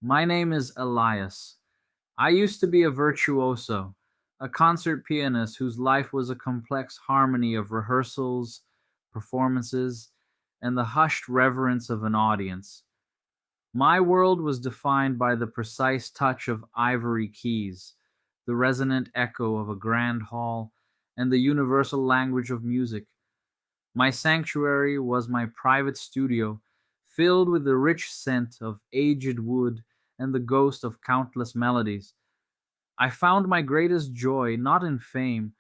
My name is Elias. I used to be a virtuoso, a concert pianist whose life was a complex harmony of rehearsals, performances, and the hushed reverence of an audience. My world was defined by the precise touch of ivory keys, the resonant echo of a grand hall, and the universal language of music. My sanctuary was my private studio, filled with the rich scent of aged wood and the ghost of countless melodies. I found my greatest joy not in fame,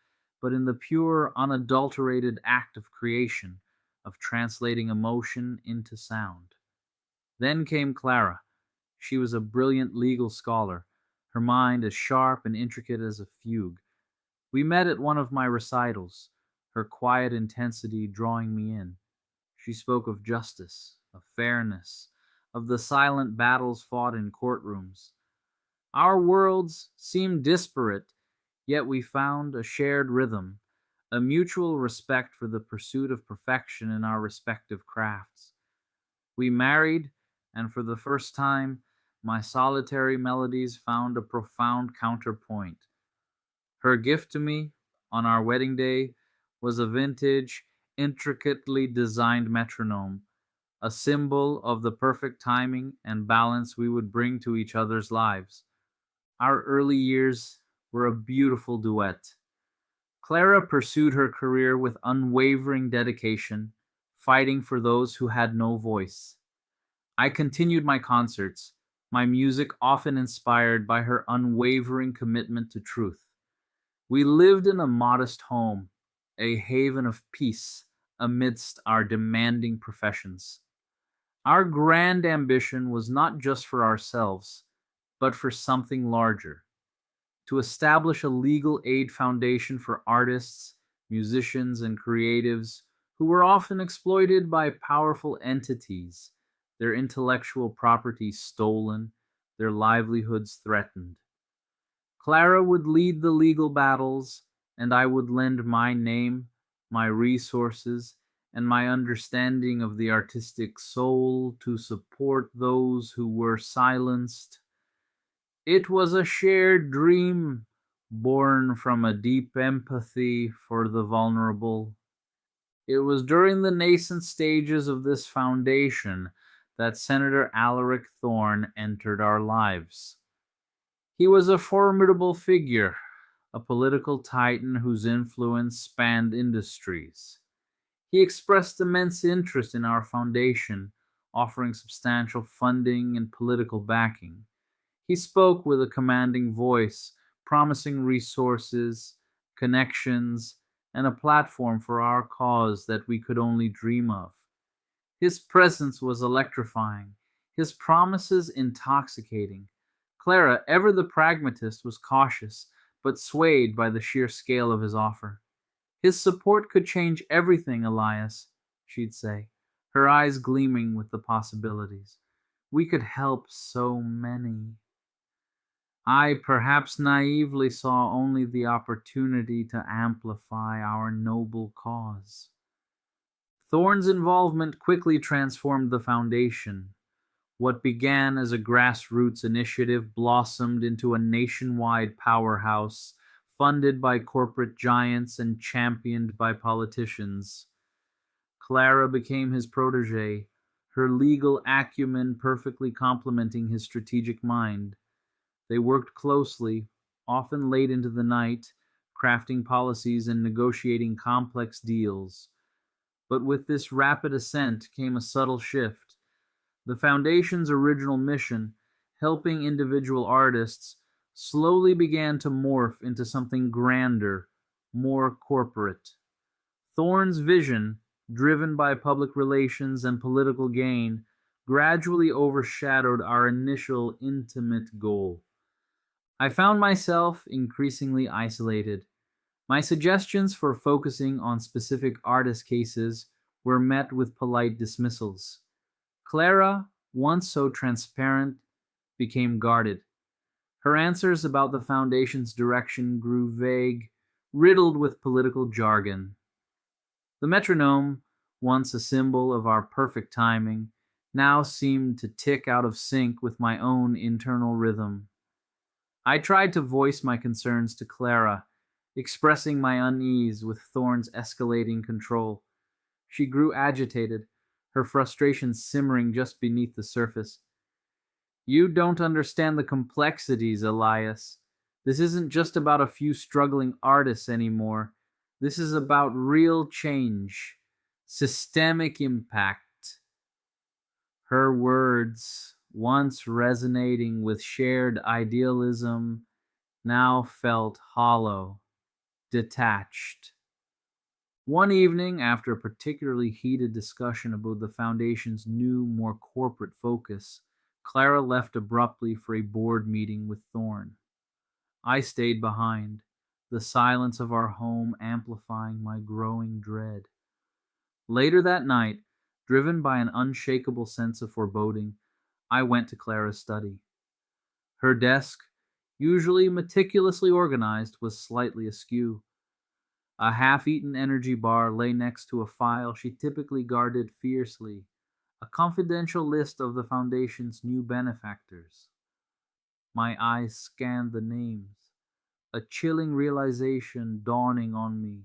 but in the pure, unadulterated act of creation, of translating emotion into sound. Then came Clara. She was a brilliant legal scholar, her mind as sharp and intricate as a fugue. We met at one of my recitals, her quiet intensity drawing me in. She spoke of justice, of fairness, of the silent battles fought in courtrooms. Our worlds seemed disparate, yet we found a shared rhythm, a mutual respect for the pursuit of perfection in our respective crafts. We married, and for the first time, my solitary melodies found a profound counterpoint. Her gift to me, on our wedding day, was a vintage, intricately designed metronome, a symbol of the perfect timing and balance we would bring to each other's lives. Our early years were a beautiful duet. Clara pursued her career with unwavering dedication, fighting for those who had no voice. I continued my concerts, my music often inspired by her unwavering commitment to truth. We lived in a modest home, a haven of peace amidst our demanding professions. Our grand ambition was not just for ourselves, but for something larger: to establish a legal aid foundation for artists, musicians, and creatives who were often exploited by powerful entities, their intellectual property stolen, their livelihoods threatened. Clara would lead the legal battles, and I would lend my name, my resources, and my understanding of the artistic soul to support those who were silenced. It was a shared dream, born from a deep empathy for the vulnerable. It was during the nascent stages of this foundation that Senator Alaric Thorne entered our lives. He was a formidable figure, a political titan whose influence spanned industries. He expressed immense interest in our foundation, offering substantial funding and political backing. He spoke with a commanding voice, promising resources, connections, and a platform for our cause that we could only dream of. His presence was electrifying, his promises intoxicating. Clara, ever the pragmatist, was cautious, but swayed by the sheer scale of his offer. His support could change everything, Elias, she'd say, her eyes gleaming with the possibilities. We could help so many. I perhaps naively saw only the opportunity to amplify our noble cause. Thorne's involvement quickly transformed the foundation. What began as a grassroots initiative blossomed into a nationwide powerhouse, funded by corporate giants and championed by politicians. Clara became his protege, her legal acumen perfectly complementing his strategic mind. They worked closely, often late into the night, crafting policies and negotiating complex deals. But with this rapid ascent came a subtle shift. The Foundation's original mission, helping individual artists, slowly began to morph into something grander, more corporate. Thorne's vision, driven by public relations and political gain, gradually overshadowed our initial intimate goal. I found myself increasingly isolated. My suggestions for focusing on specific artist cases were met with polite dismissals. Clara, once so transparent, became guarded. Her answers about the Foundation's direction grew vague, riddled with political jargon. The metronome, once a symbol of our perfect timing, now seemed to tick out of sync with my own internal rhythm. I tried to voice my concerns to Clara, expressing my unease with Thorn's escalating control. She grew agitated, her frustration simmering just beneath the surface. You don't understand the complexities, Elias. This isn't just about a few struggling artists anymore. This is about real change, systemic impact. Her words, once resonating with shared idealism, now felt hollow, detached. One evening, after a particularly heated discussion about the Foundation's new, more corporate focus, Clara left abruptly for a board meeting with Thorne. I stayed behind, the silence of our home amplifying my growing dread. Later that night, driven by an unshakable sense of foreboding, I went to Clara's study. Her desk, usually meticulously organized, was slightly askew. A half-eaten energy bar lay next to a file she typically guarded fiercely, a confidential list of the Foundation's new benefactors. My eyes scanned the names, a chilling realization dawning on me.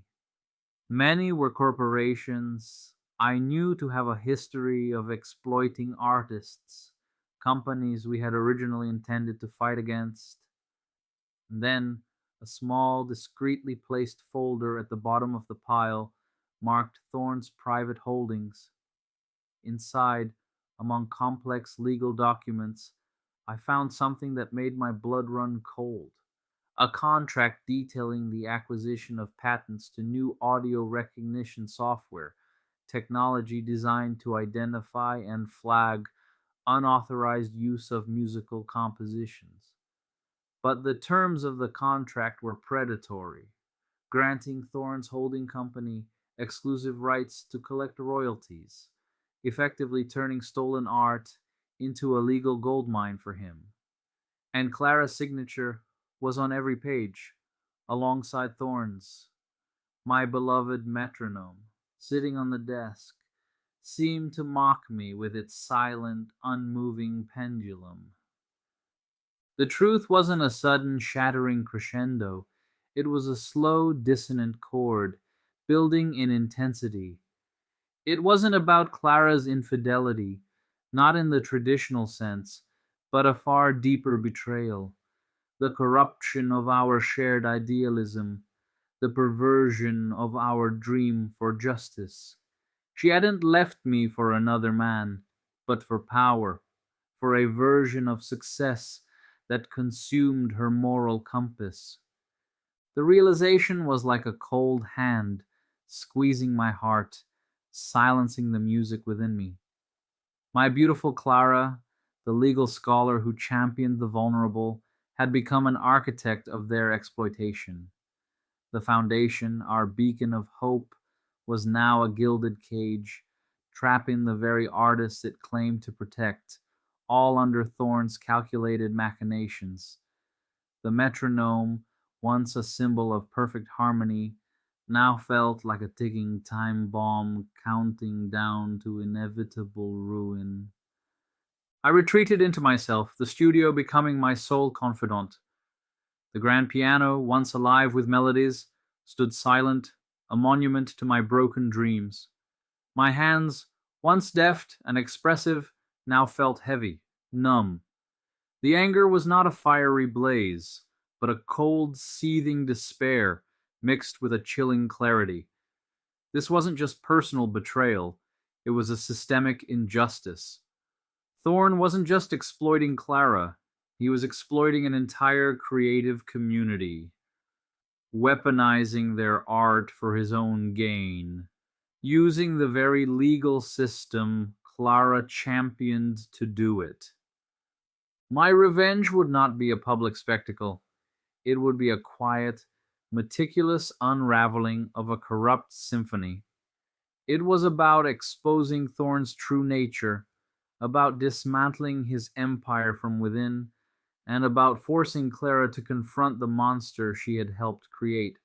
Many were corporations I knew to have a history of exploiting artists, companies we had originally intended to fight against. And then a small, discreetly placed folder at the bottom of the pile marked Thorne's private holdings. Inside, among complex legal documents, I found something that made my blood run cold. A contract detailing the acquisition of patents to new audio recognition software, technology designed to identify and flag unauthorized use of musical compositions. But the terms of the contract were predatory, granting Thorne's holding company exclusive rights to collect royalties, effectively turning stolen art into a legal goldmine for him. And Clara's signature was on every page, alongside Thorne's. My beloved metronome, sitting on the desk, seemed to mock me with its silent, unmoving pendulum. The truth wasn't a sudden, shattering crescendo. It was a slow, dissonant chord, building in intensity. It wasn't about Clara's infidelity, not in the traditional sense, but a far deeper betrayal, the corruption of our shared idealism, the perversion of our dream for justice. She hadn't left me for another man, but for power, for a version of success that consumed her moral compass. The realization was like a cold hand squeezing my heart, silencing the music within me. My beautiful Clara, the legal scholar who championed the vulnerable, had become an architect of their exploitation. The Foundation, our beacon of hope, was now a gilded cage, trapping the very artists it claimed to protect, all under Thorne's calculated machinations. The metronome, once a symbol of perfect harmony, now felt like a ticking time bomb counting down to inevitable ruin. I retreated into myself, the studio becoming my sole confidant. The grand piano, once alive with melodies, stood silent, a monument to my broken dreams. My hands, once deft and expressive, now felt heavy, numb. The anger was not a fiery blaze, but a cold, seething despair mixed with a chilling clarity. This wasn't just personal betrayal, it was a systemic injustice. Thorne wasn't just exploiting Clara, he was exploiting an entire creative community, weaponizing their art for his own gain, using the very legal system Clara championed to do it. My revenge would not be a public spectacle. It would be a quiet, meticulous unraveling of a corrupt symphony. It was about exposing Thorne's true nature, about dismantling his empire from within, and about forcing Clara to confront the monster she had helped create.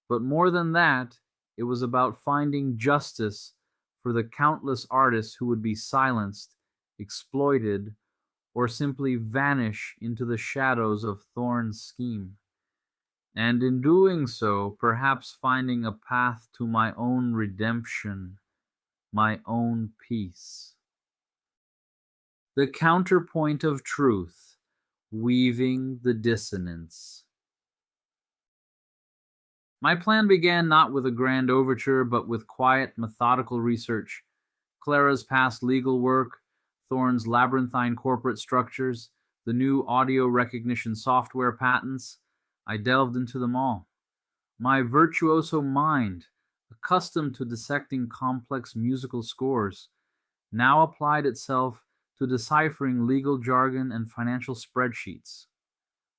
But more than that, it was about finding justice for the countless artists who would be silenced, exploited, or simply vanish into the shadows of Thorne's scheme. And in doing so, perhaps finding a path to my own redemption, my own peace. The counterpoint of truth, weaving the dissonance. My plan began not with a grand overture, but with quiet, methodical research. Clara's past legal work, Thorne's labyrinthine corporate structures, the new audio recognition software patents. I delved into them all. My virtuoso mind, accustomed to dissecting complex musical scores, now applied itself to deciphering legal jargon and financial spreadsheets.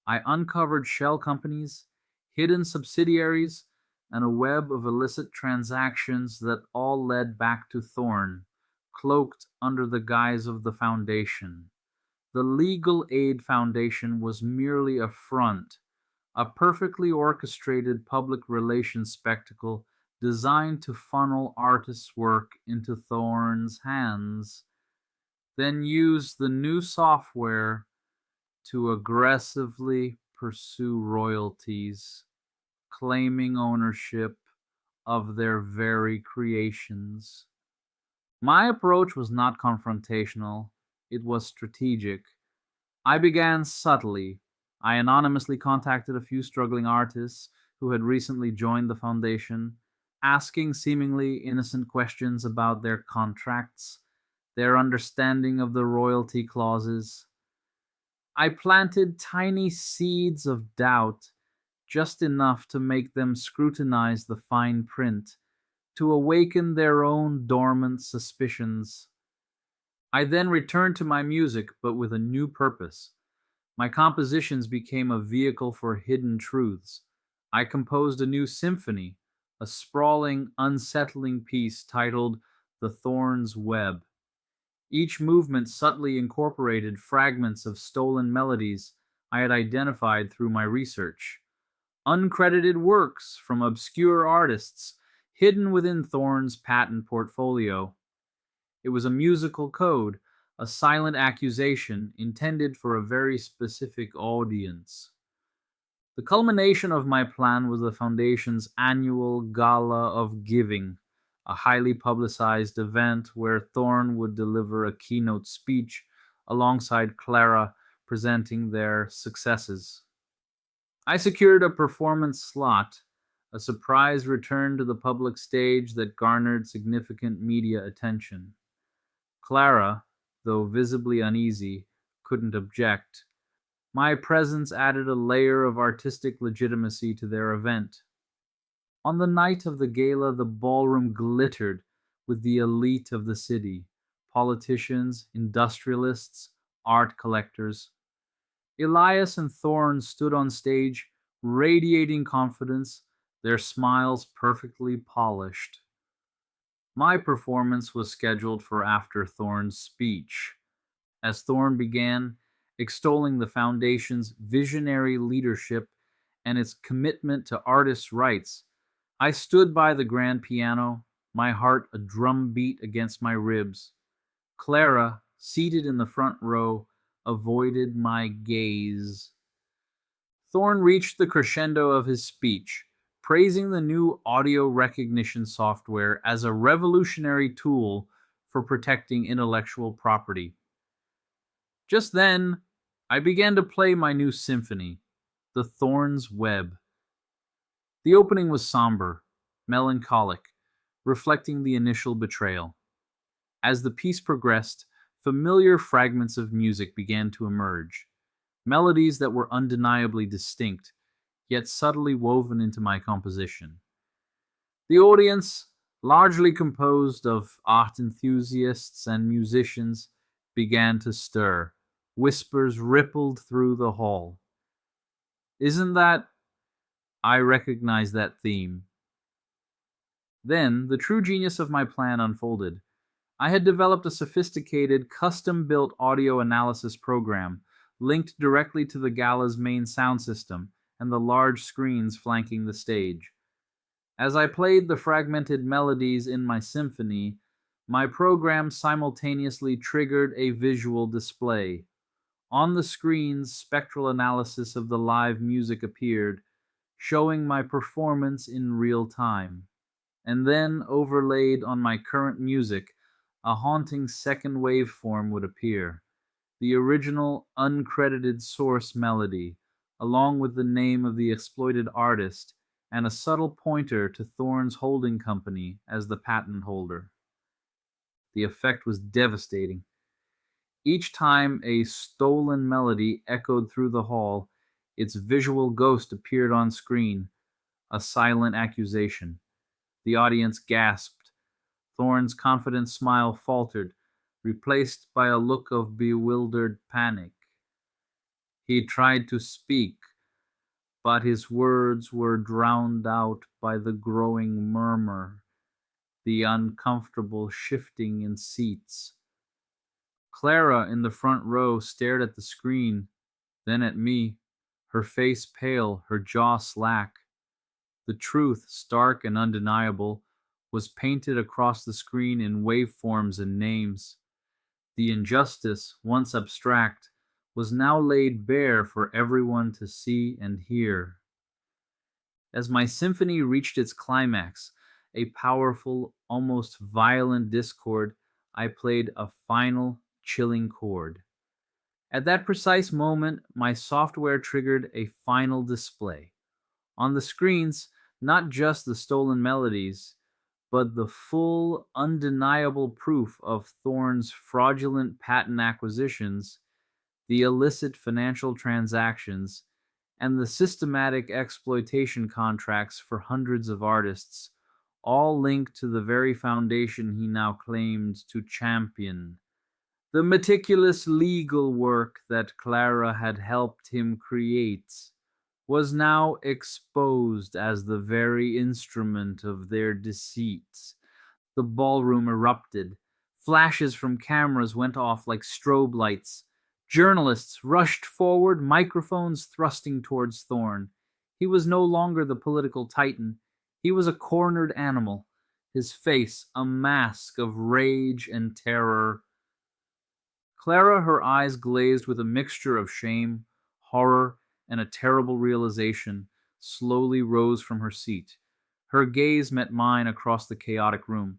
I uncovered shell companies, hidden subsidiaries, and a web of illicit transactions that all led back to Thorne, cloaked under the guise of the Foundation. The Legal Aid Foundation was merely a front, a perfectly orchestrated public relations spectacle designed to funnel artists' work into Thorne's hands, then use the new software to aggressively pursue royalties, claiming ownership of their very creations. My approach was not confrontational, it was strategic. I began subtly. I anonymously contacted a few struggling artists who had recently joined the foundation, asking seemingly innocent questions about their contracts, their understanding of the royalty clauses. I planted tiny seeds of doubt, just enough to make them scrutinize the fine print, to awaken their own dormant suspicions. I then returned to my music, but with a new purpose. My compositions became a vehicle for hidden truths. I composed a new symphony, a sprawling, unsettling piece titled The Thorn's Web. Each movement subtly incorporated fragments of stolen melodies I had identified through my research. Uncredited works from obscure artists hidden within Thorne's patent portfolio. It was a musical code, a silent accusation intended for a very specific audience. The culmination of my plan was the Foundation's annual Gala of Giving, a highly publicized event where Thorne would deliver a keynote speech alongside Clara presenting their successes. I secured a performance slot, a surprise return to the public stage that garnered significant media attention. Clara, though visibly uneasy, couldn't object. My presence added a layer of artistic legitimacy to their event. On the night of the gala, the ballroom glittered with the elite of the city: politicians, industrialists, art collectors. Elias and Thorne stood on stage, radiating confidence, their smiles perfectly polished. My performance was scheduled for after Thorne's speech. As Thorne began, extolling the Foundation's visionary leadership and its commitment to artists' rights, I stood by the grand piano, my heart a drumbeat against my ribs. Clara, seated in the front row, avoided my gaze. Thorne reached the crescendo of his speech, praising the new audio recognition software as a revolutionary tool for protecting intellectual property. Just then, I began to play my new symphony, The Thorn's Web. The opening was somber, melancholic, reflecting the initial betrayal. As the piece progressed, familiar fragments of music began to emerge, melodies that were undeniably distinct, yet subtly woven into my composition. The audience, largely composed of art enthusiasts and musicians, began to stir. Whispers rippled through the hall. Isn't that... I recognized that theme. Then, the true genius of my plan unfolded. I had developed a sophisticated, custom-built audio analysis program linked directly to the gala's main sound system and the large screens flanking the stage. As I played the fragmented melodies in my symphony, My program simultaneously triggered a visual display. On the screens, spectral analysis of the live music appeared, showing my performance in real time. And then, overlaid on my current music, a haunting second waveform would appear, the original uncredited source melody, along with the name of the exploited artist and a subtle pointer to Thorne's holding company as the patent holder. The effect was devastating. Each time a stolen melody echoed through the hall, its visual ghost appeared on screen, a silent accusation. The audience gasped. Thorne's confident smile faltered, replaced by a look of bewildered panic. He tried to speak, but his words were drowned out by the growing murmur, the uncomfortable shifting in seats. Clara in the front row stared at the screen, then at me, her face pale, her jaw slack. The truth, stark and undeniable, was painted across the screen in waveforms and names. The injustice, once abstract, was now laid bare for everyone to see and hear. As my symphony reached its climax, a powerful, almost violent discord, I played a final, chilling chord. At that precise moment, my software triggered a final display. On the screens, not just the stolen melodies, but the full, undeniable proof of Thorne's fraudulent patent acquisitions, the illicit financial transactions, and the systematic exploitation contracts for hundreds of artists, all linked to the very foundation he now claimed to champion. The meticulous legal work that Clara had helped him create was now exposed as the very instrument of their deceit. The ballroom erupted. Flashes from cameras went off like strobe lights. Journalists rushed forward, microphones thrusting towards Thorne. He was no longer the political titan. He was a cornered animal, his face a mask of rage and terror. Clara, her eyes glazed with a mixture of shame, horror, and a terrible realization, slowly rose from her seat. Her gaze met mine across the chaotic room.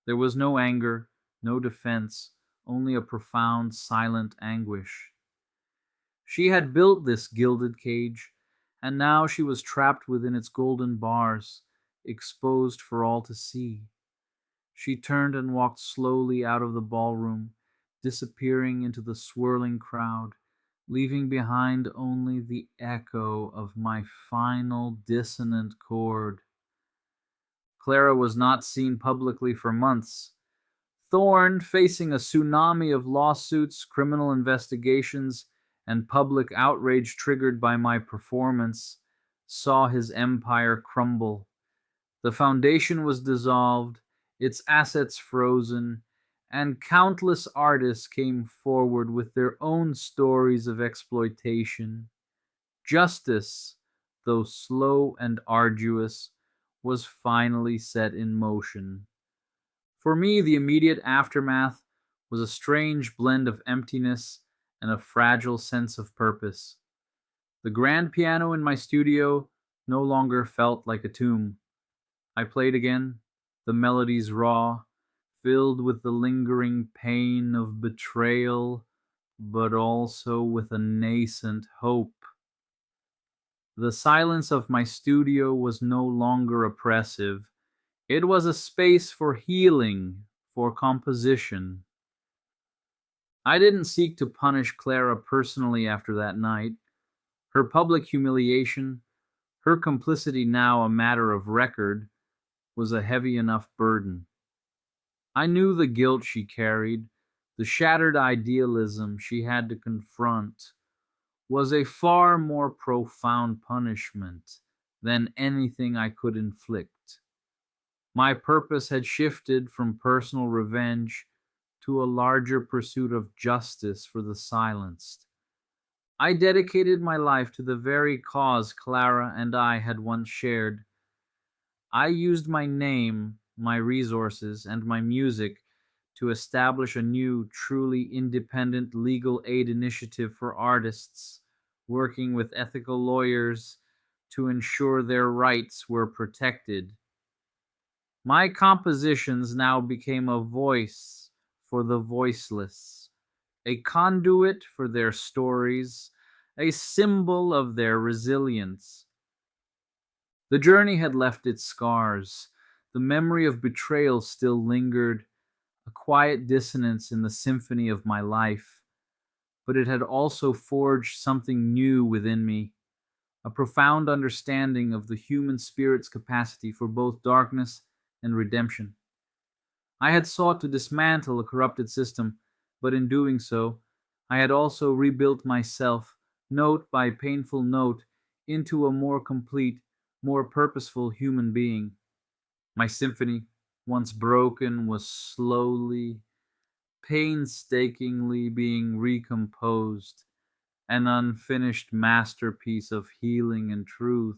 There was no anger, no defense, only a profound, silent anguish. She had built this gilded cage, and now she was trapped within its golden bars, exposed for all to see. She turned and walked slowly out of the ballroom, disappearing into the swirling crowd, leaving behind only the echo of my final dissonant chord. Clara was not seen publicly for months. Thorne, facing a tsunami of lawsuits, criminal investigations, and public outrage triggered by my performance, saw his empire crumble. The foundation was dissolved, its assets frozen, and countless artists came forward with their own stories of exploitation. Justice, though slow and arduous, was finally set in motion. For me, the immediate aftermath was a strange blend of emptiness and a fragile sense of purpose. The grand piano in my studio no longer felt like a tomb. I played again, the melodies raw, filled with the lingering pain of betrayal, but also with a nascent hope. The silence of my studio was no longer oppressive. It was a space for healing, for composition. I didn't seek to punish Clara personally after that night. Her public humiliation, her complicity now a matter of record, was a heavy enough burden. I knew the guilt she carried, the shattered idealism she had to confront, was a far more profound punishment than anything I could inflict. My purpose had shifted from personal revenge to a larger pursuit of justice for the silenced. I dedicated my life to the very cause Clara and I had once shared. I used my name, my resources, and my music to establish a new, truly independent legal aid initiative for artists, working with ethical lawyers to ensure their rights were protected. My compositions now became a voice for the voiceless, a conduit for their stories, a symbol of their resilience. The journey had left its scars. The memory of betrayal still lingered, a quiet dissonance in the symphony of my life, but it had also forged something new within me, a profound understanding of the human spirit's capacity for both darkness and redemption. I had sought to dismantle a corrupted system, but in doing so, I had also rebuilt myself, note by painful note, into a more complete, more purposeful human being. My symphony, once broken, was slowly, painstakingly being recomposed, an unfinished masterpiece of healing and truth.